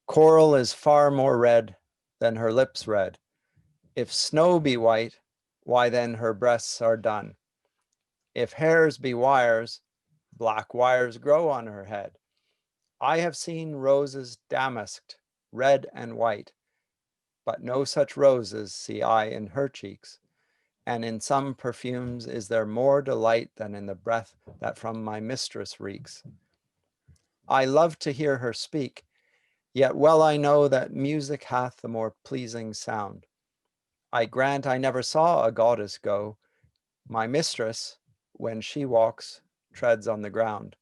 Coral is far more red than her lips red. If snow be white, why then her breasts are dun. If hairs be wires, black wires grow on her head. I have seen roses damasked, red and white, but no such roses see I in her cheeks. And in some perfumes is there more delight than in the breath that from my mistress reeks. I love to hear her speak, yet well I know that music hath the more pleasing sound. I grant I never saw a goddess go. My mistress, when she walks, treads on the ground.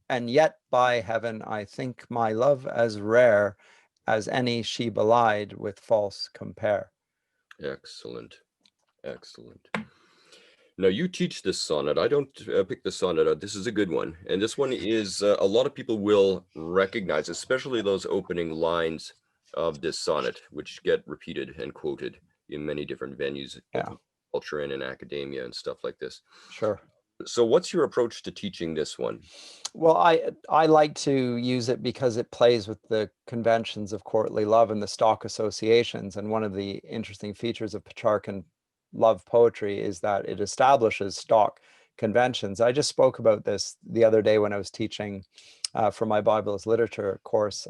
And yet, by heaven, I think my love as rare as any she belied with false compare. Excellent. Excellent. Now you teach this sonnet. I don't pick the sonnet out. This is a good one. And this one is, a lot of people will recognize, especially those opening lines of this sonnet, which get repeated and quoted in many different venues of Yeah, culture and in academia and stuff like this. sure. So what's your approach to teaching this one? Well, I like to use it because it plays with the conventions of courtly love and the stock associations. And one of the interesting features of Petrarchan love poetry is that it establishes stock conventions. I just spoke about this the other day when I was teaching for my Bible as Literature course,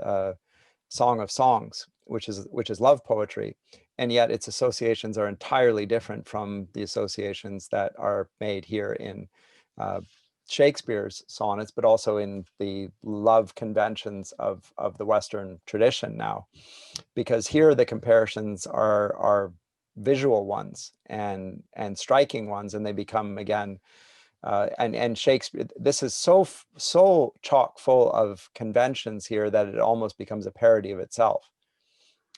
Song of Songs, which is love poetry, and yet its associations are entirely different from the associations that are made here in uh, Shakespeare's sonnets, but also in the love conventions of the Western tradition now, because here the comparisons are visual ones and striking ones, and they become again and Shakespeare. This is so chock full of conventions here that it almost becomes a parody of itself,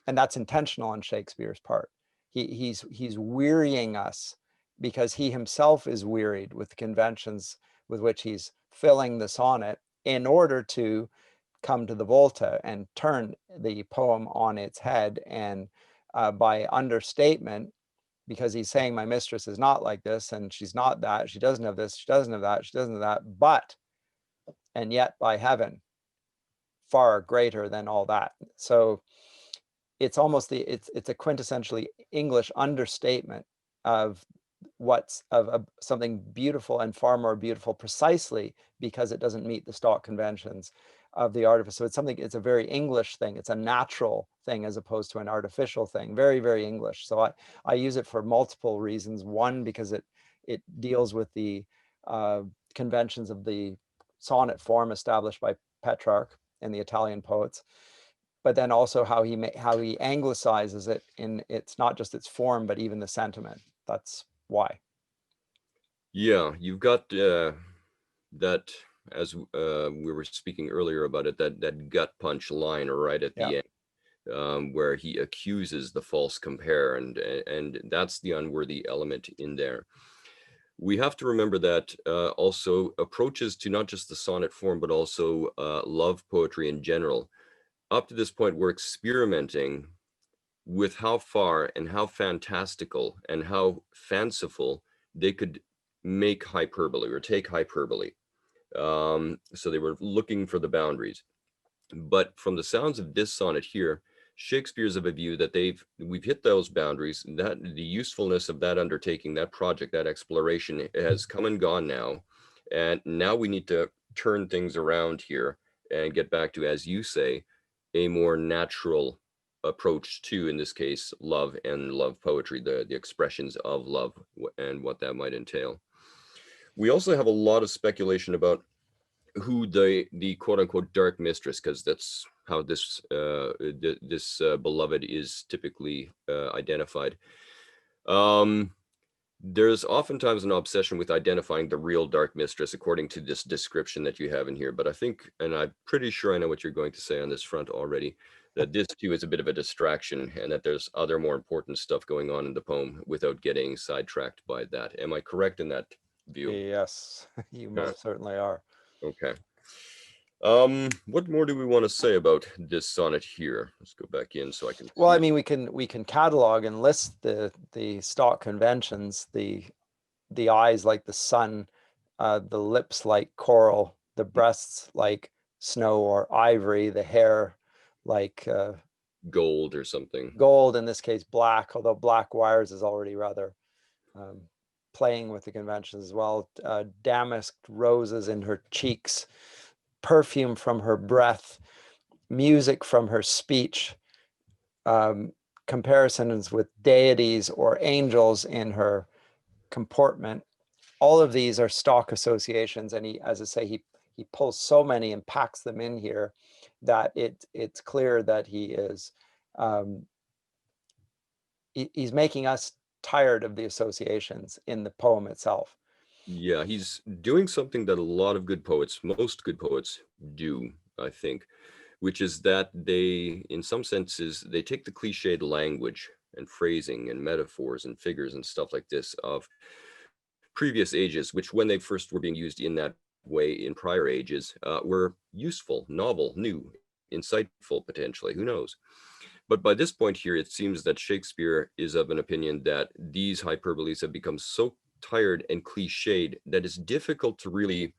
and that's intentional on Shakespeare's part. He's wearying us because he himself is wearied with the conventions with which he's filling the sonnet in order to come to the volta and turn the poem on its head, and by understatement, because he's saying my mistress is not like this and she's not that, she doesn't have this, she doesn't have that, she doesn't have that, but and yet by heaven far greater than all that. So it's almost it's a quintessentially English understatement of what's of something beautiful, and far more beautiful precisely because it doesn't meet the stock conventions of the artifice. So it's a very English thing. It's a natural thing as opposed to an artificial thing. Very, very English. So I use it for multiple reasons. One, because it deals with the uh, conventions of the sonnet form established by Petrarch and the Italian poets, but then also how he anglicizes it in it's not just its form, but even the sentiment. That's why. Yeah, you've got that, as we were speaking earlier about it, that gut punch line right at Yeah. the end, where he accuses the false compare, and that's the unworthy element in there. We have to remember that also approaches to not just the sonnet form, but also love poetry in general. Up to this point, we're experimenting with how far and how fantastical and how fanciful they could make hyperbole or take hyperbole. So they were looking for the boundaries. But from the sounds of this sonnet here, Shakespeare's of a view that we've hit those boundaries, that the usefulness of that undertaking, that project, that exploration has come and gone now. And now we need to turn things around here and get back to, as you say, a more natural approach to, in this case, love and love poetry, the expressions of love and what that might entail. We also have a lot of speculation about who the quote unquote dark mistress, because that's how this beloved is typically identified. Um, there's oftentimes an obsession with identifying the real dark mistress according to this description that you have in here. But I think, and I'm pretty sure I know what you're going to say on this front already, that this too is a bit of a distraction and that there's other more important stuff going on in the poem without getting sidetracked by that. Am I correct in that view? Yes, you Yeah. most certainly are. Okay. What more do we want to say about this sonnet here? Let's go back in so I can Well, see. I mean, we can catalog and list the stock conventions, the eyes like the sun, the lips like coral, the breasts like snow or ivory, the hair like Gold or something. gold, in this case black, although black wires is already rather um, playing with the conventions as well. Damasked roses in her cheeks, perfume from her breath, music from her speech, um, comparisons with deities or angels in her comportment. All of these are stock associations, and he, as I say, he pulls so many and packs them in here that it's clear that he is um, he's making us tired of the associations in the poem itself. Yeah, he's doing something that a lot of good poets, most good poets do, I think, which is that they, in some senses, they take the cliched language and phrasing and metaphors and figures and stuff like this of previous ages, which when they first were being used in that way in prior ages, were useful, novel, new, insightful, potentially, who knows? But by this point here, it seems that Shakespeare is of an opinion that these hyperboles have become so tired and cliched that it's difficult to really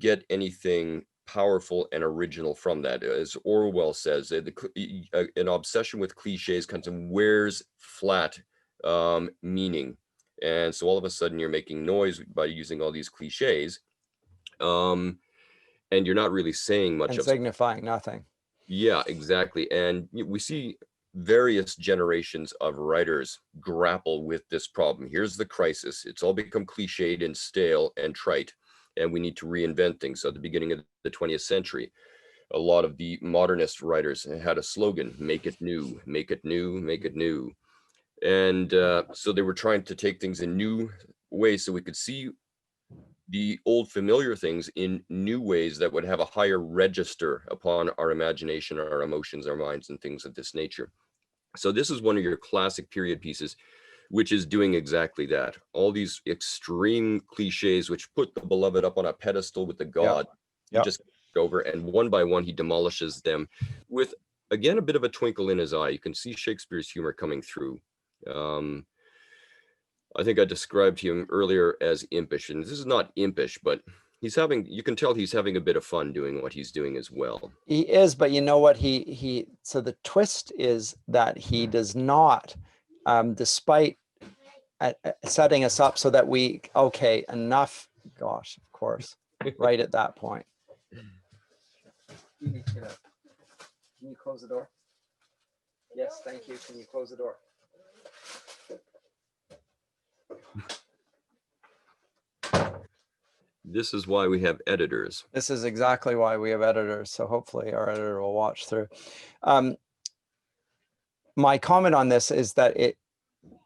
get anything powerful and original from that. As Orwell says, an obsession with cliches kind of wears flat meaning. And so all of a sudden you're making noise by using all these cliches, and you're not really saying much And of. signifying nothing. Yeah, exactly. And we see various generations of writers grapple with this problem. Here's the crisis. It's all become cliched and stale and trite, and we need to reinvent things. So at the beginning of the 20th century, a lot of the modernist writers had a slogan, make it new, make it new, make it new. And so they were trying to take things in new ways so we could see the old familiar things in new ways that would have a higher register upon our imagination, our emotions, our minds, and things of this nature. So this is one of your classic period pieces, which is doing exactly that. All these extreme cliches, which put the beloved up on a pedestal with the Yeah. god, he Yeah. just over, and one by one he demolishes them with, again, a bit of a twinkle in his eye. You can see Shakespeare's humor coming through. Um, I think I described him earlier as impish, and this is not impish, but you can tell he's having a bit of fun doing what he's doing as well. He is, but you know what? So the twist is that he does not, despite setting us up so that okay, enough. Gosh, of course, right at that point. Can you close the door? Yes, thank you. Can you close the door? This is why we have editors. This is exactly why we have editors. So hopefully our editor will watch through. My comment on this is that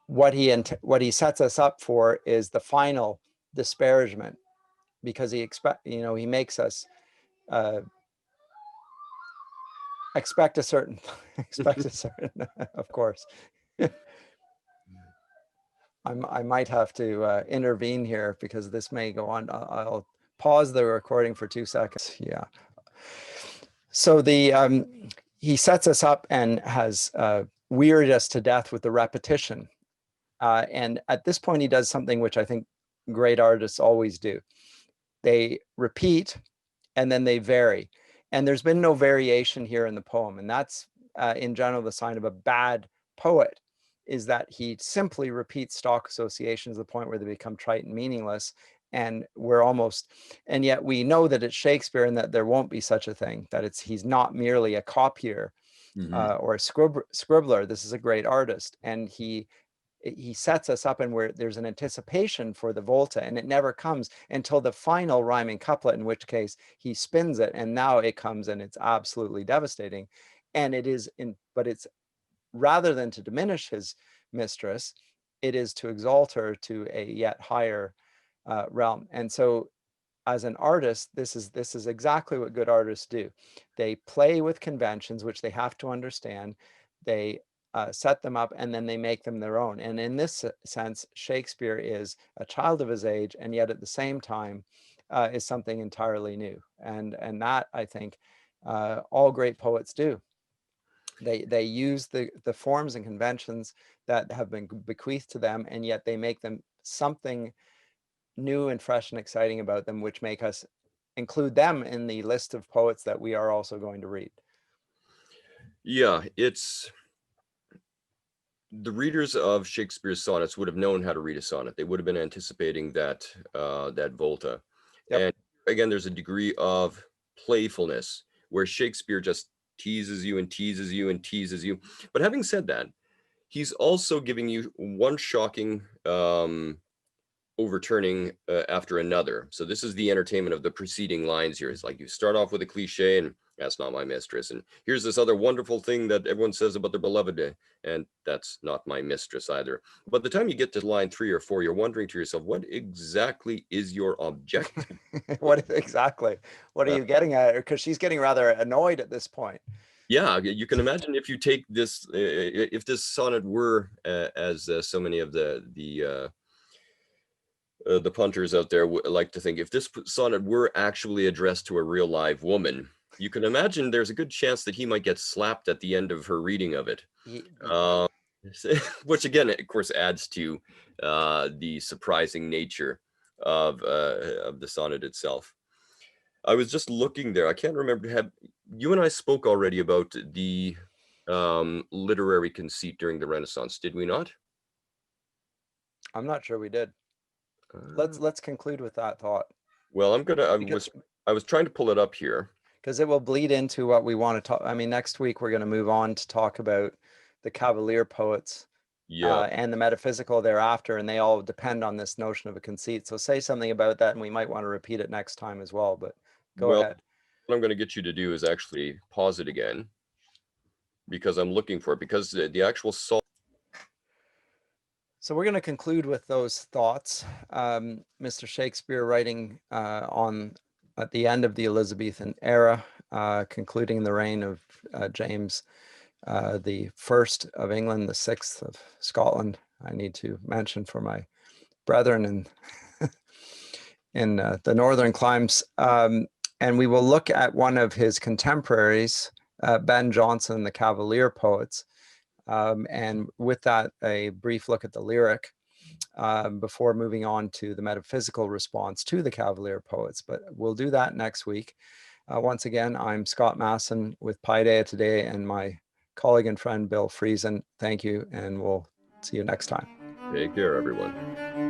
what he sets us up for is the final disparagement, because he makes us expect a certain of course. I might have to intervene here because this may go on. I'll pause the recording for 2 seconds. Yeah. So he sets us up and has wearied us to death with the repetition. And at this point, he does something which I think great artists always do. They repeat and then they vary. And there's been no variation here in the poem. And that's in general the sign of a bad poet, is that he simply repeats stock associations to the point where they become trite and meaningless. And and yet we know that it's Shakespeare and that there won't be such a thing, that he's not merely a copier or a scribbler. This is a great artist. And he sets us up and where there's an anticipation for the volta, and it never comes until the final rhyming couplet, in which case he spins it, and now it comes and it's absolutely devastating. And but it's rather than to diminish his mistress, it is to exalt her to a yet higher realm. And so as an artist, this is exactly what good artists do. They play with conventions, which they have to understand. They set them up and then they make them their own. And in this sense, Shakespeare is a child of his age, and yet at the same time is something entirely new. And that, I think, all great poets do. They use the forms and conventions that have been bequeathed to them, and yet they make them something new and fresh and exciting about them, which make us include them in the list of poets that we are also going to read. Yeah, it's the readers of Shakespeare's sonnets would have known how to read a sonnet. They would have been anticipating that volta. Yep. And again, there's a degree of playfulness where Shakespeare just teases you and teases you and teases you. But having said that, he's also giving you one shocking overturning after another. So this is the entertainment of the preceding lines here. It's like you start off with a cliche and that's not my mistress. And here's this other wonderful thing that everyone says about their beloved, and that's not my mistress either. By the time you get to line 3 or 4, you're wondering to yourself, what exactly is your objective? What exactly? What are Uh, you getting at? Because she's getting rather annoyed at this point. yeah, you can imagine if you take this, if this sonnet were, as so many of the punters out there like to think, if this sonnet were actually addressed to a real live woman, you can imagine there's a good chance that he might get slapped at the end of her reading of it. Uh, which again, of course, adds to the surprising nature of the sonnet itself. I was just looking there. I can't remember. Have you and I spoke already about the literary conceit during the Renaissance? Did we not? I'm not sure we did. Uh, Let's conclude with that thought, well, I'm gonna. because I was trying to pull it up here. it will bleed into what we want to talk. I mean, next week we're going to move on to talk about the Cavalier poets Yeah. and the metaphysical thereafter, and they all depend on this notion of a conceit. So say something about that, and we might want to repeat it next time as well. But go Well, ahead. what I'm going to get you to do is actually pause it again because I'm looking for it, because the actual salt. So we're going to conclude with those thoughts. Mr. Shakespeare writing at the end of the Elizabethan era, concluding the reign of James the first of England, the sixth of Scotland. I need to mention for my brethren in the northern climes. And we will look at one of his contemporaries, Ben Jonson, the Cavalier poets. And with that, a brief look at the lyric before moving on to the metaphysical response to the Cavalier poets. But we'll do that next week. Once again, I'm Scott Masson with Paideia today, and my colleague and friend Bill Friesen. Thank you, and we'll see you next time. Take care, everyone.